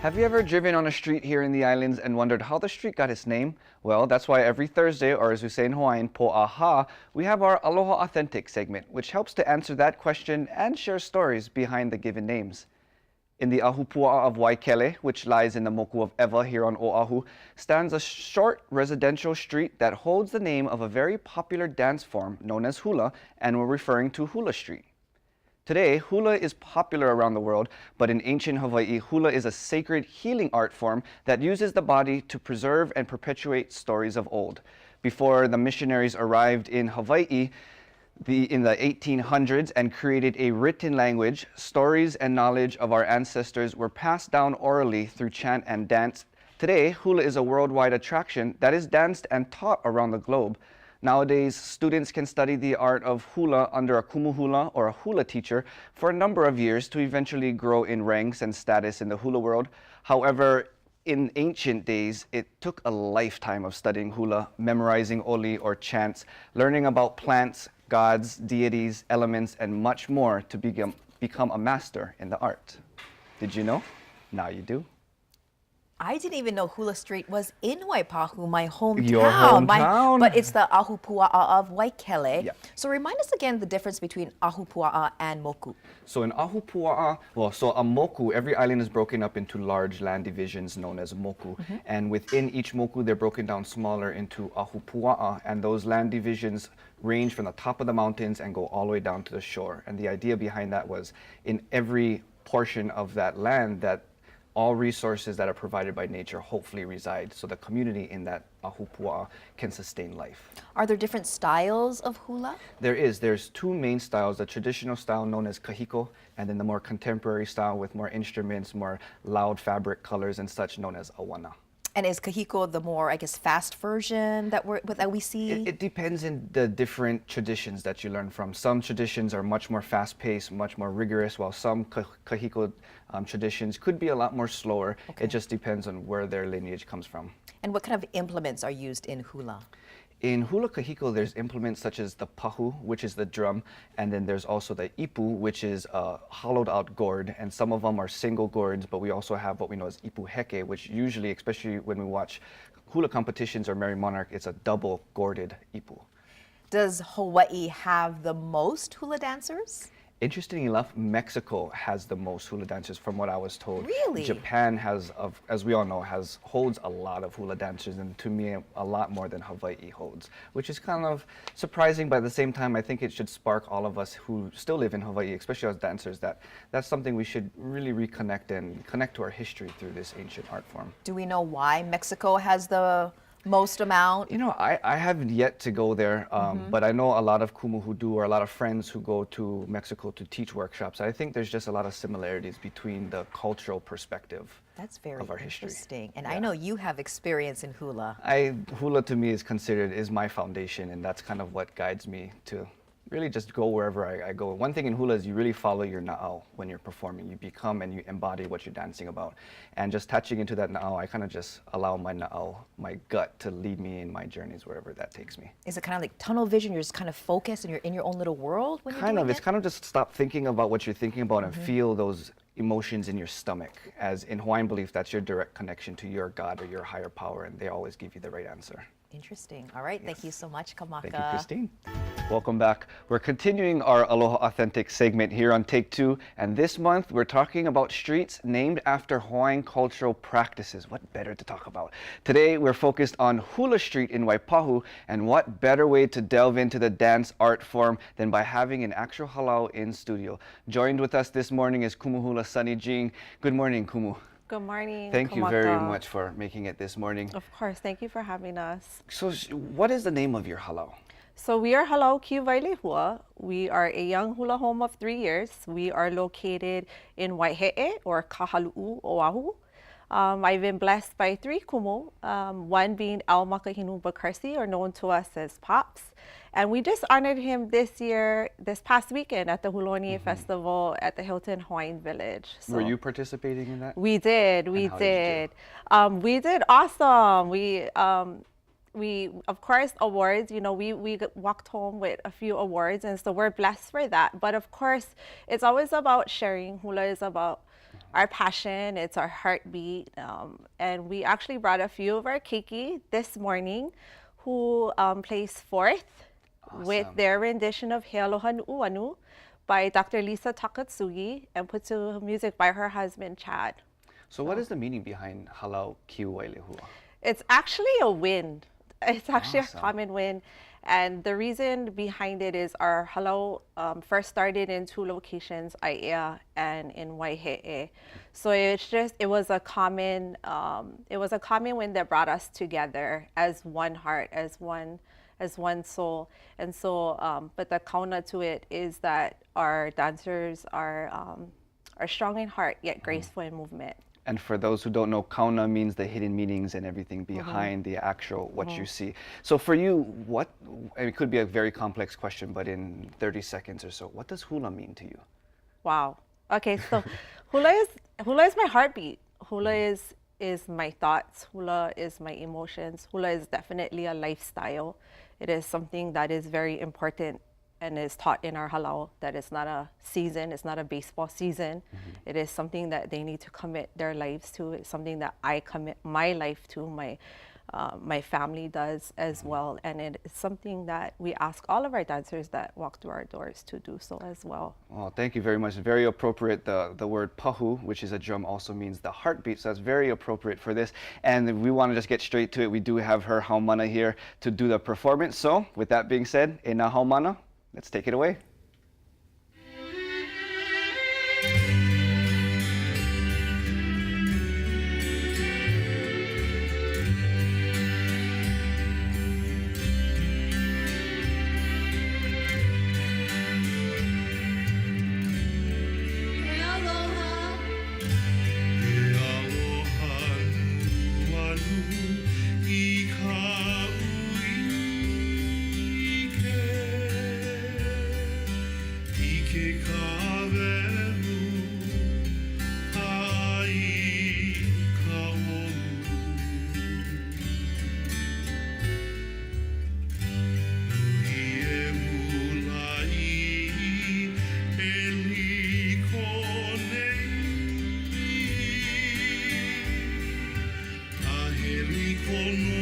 Have you ever driven on a street here in the islands and wondered how the street got its name? Well, that's why every Thursday, or as we say in Hawaiian, po'aha, we have our Aloha Authentic segment, which helps to answer that question and share stories behind the given names. In the Ahupua'a of Waikele, which lies in the moku of Ewa here on Oʻahu, stands a short residential street that holds the name of a very popular dance form known as hula, and we're referring to Hula Street. Today, hula is popular around the world, but in ancient Hawaii, hula is a sacred healing art form that uses the body to preserve and perpetuate stories of old. Before the missionaries arrived in Hawaii in the 1800s and created a written language, stories and knowledge of our ancestors were passed down orally through chant and dance. Today, hula is a worldwide attraction that is danced and taught around the globe. Nowadays, students can study the art of hula under a kumu hula or a hula teacher for a number of years to eventually grow in ranks and status in the hula world. However, in ancient days, it took a lifetime of studying hula, memorizing oli or chants, learning about plants, gods, deities, elements, and much more to become a master in the art. Did you know? Now you do. I didn't even know Hula Street was in Waipahu, my hometown. Your hometown? But it's the Ahupua'a of Waikele. Yeah. So remind us again the difference between Ahupua'a and Moku. So in Ahupua'a, so a moku, every island is broken up into large land divisions known as moku. And within each moku, they're broken down smaller into Ahupua'a. And those land divisions range from the top of the mountains and go all the way down to the shore. And the idea behind that was in every portion of that land that all resources that are provided by nature hopefully reside, so the community in that ahupua'a can sustain life. Are there different styles of hula? There's two main styles, the traditional style known as kahiko, and then the more contemporary style with more instruments, more loud fabric colors and such, known as awana. And is kahiko the more, I guess, fast version that we see? It depends in the different traditions that you learn from. Some traditions are much more fast-paced, much more rigorous, while some kahiko traditions could be a lot more slower. Okay. It just depends on where their lineage comes from. And what kind of implements are used in hula? In hula kahiko, there's implements such as the pahu, which is the drum, and then there's also the ipu, which is a hollowed out gourd, and some of them are single gourds, but we also have what we know as ipu heke, which usually, especially when we watch hula competitions or Merry Monarch, it's a double gourded ipu. Does Hawaii have the most hula dancers? Interestingly enough, Mexico has the most hula dancers, from what I was told. Really? Japan has, as we all know, holds a lot of hula dancers, and to me, a lot more than Hawaii holds, which is kind of surprising. But at the same time, I think it should spark all of us who still live in Hawaii, especially as dancers, that's something we should really reconnect and connect to our history through this ancient art form. Do we know why Mexico has the most amount? You know, I haven't yet to go there, but I know a lot of kumu who do, or a lot of friends who go to Mexico to teach workshops. I think there's just a lot of similarities between the cultural perspective. That's very of our history. interesting. And Yeah. I know you have experience in hula. Hula to me is my foundation, and that's kind of what guides me to really just go wherever I go. One thing in hula is you really follow your na'au when you're performing. You become and you embody what you're dancing about. And just touching into that na'au, I kind of just allow my na'au, my gut, to lead me in my journeys wherever that takes me. Is it kind of like tunnel vision? You're just kind of focused and you're in your own little world when you're doing It's it? kind of just stop thinking about what you're thinking about and feel those emotions in your stomach. As in Hawaiian belief, that's your direct connection to your God or your higher power, and they always give you the right answer. Interesting. All right. Thank you so much, Kamaka. Thank you, Christine. Welcome back. We're continuing our Aloha Authentic segment here on Take Two, and this month we're talking about streets named after Hawaiian cultural practices. What better to talk about? Today we're focused on Hula Street in Waipahu, and what better way to delve into the dance art form than by having an actual hālau in studio. Joined with us this morning is Kumu Hula Sunny Jean. Good morning, Kumu. Good morning. Thank you Kamaka. very much for making it this morning. Of course, thank you for having us. So what is the name of your hālau? So we are Hālau Kiwaile'Hua. We are a young hula home of 3 years. We are located in Waihe'e, or Kahalu'u, Oʻahu. I've been blessed by 3 kumu, one being Al Makahinu Bakarsi, or known to us as Pops. And we just honored him this past weekend at the Huloni Festival at the Hilton Hawaiian Village. So Were you participating in that? we did. And how did you do? We did awesome. We of course, awards, you know, we walked home with a few awards, and so we're blessed for that. But of course, it's always about sharing. Hula is about our passion, it's our heartbeat. And we actually brought a few of our keiki this morning who placed fourth with their rendition of He Aloha Nu'uanu by Dr. Lisa Takatsugi and put to music by her husband, Chad. So what is the meaning behind hālau ki Wailehua? It's actually a wind. It's actually Awesome. a common wind. And the reason behind it is our hālau first started in two locations, Aiea and in Waihe'e. So it was a common wind that brought us together as one heart, as one soul. And so, but the kauna to it is that our dancers are strong in heart, yet graceful in movement. And for those who don't know, kauna means the hidden meanings and everything behind the actual what you see. So for you, it could be a very complex question, but in 30 seconds or so, what does hula mean to you? Wow. Okay, so hula is my heartbeat. Hula is my thoughts. Hula is my emotions. Hula is definitely a lifestyle. It is something that is very important and is taught in our hālau, that it's not a season, it's not a baseball season. It is something that they need to commit their lives to. It's something that I commit my life to, my family does as well. And it is something that we ask all of our dancers that walk through our doors to do so as well. Well, thank you very much. Very appropriate. The word pahu, which is a drum, also means the heartbeat. So that's very appropriate for this. And we want to just get straight to it. We do have her haumana here to do the performance. So with that being said, e nā haumana, let's take it away. Kono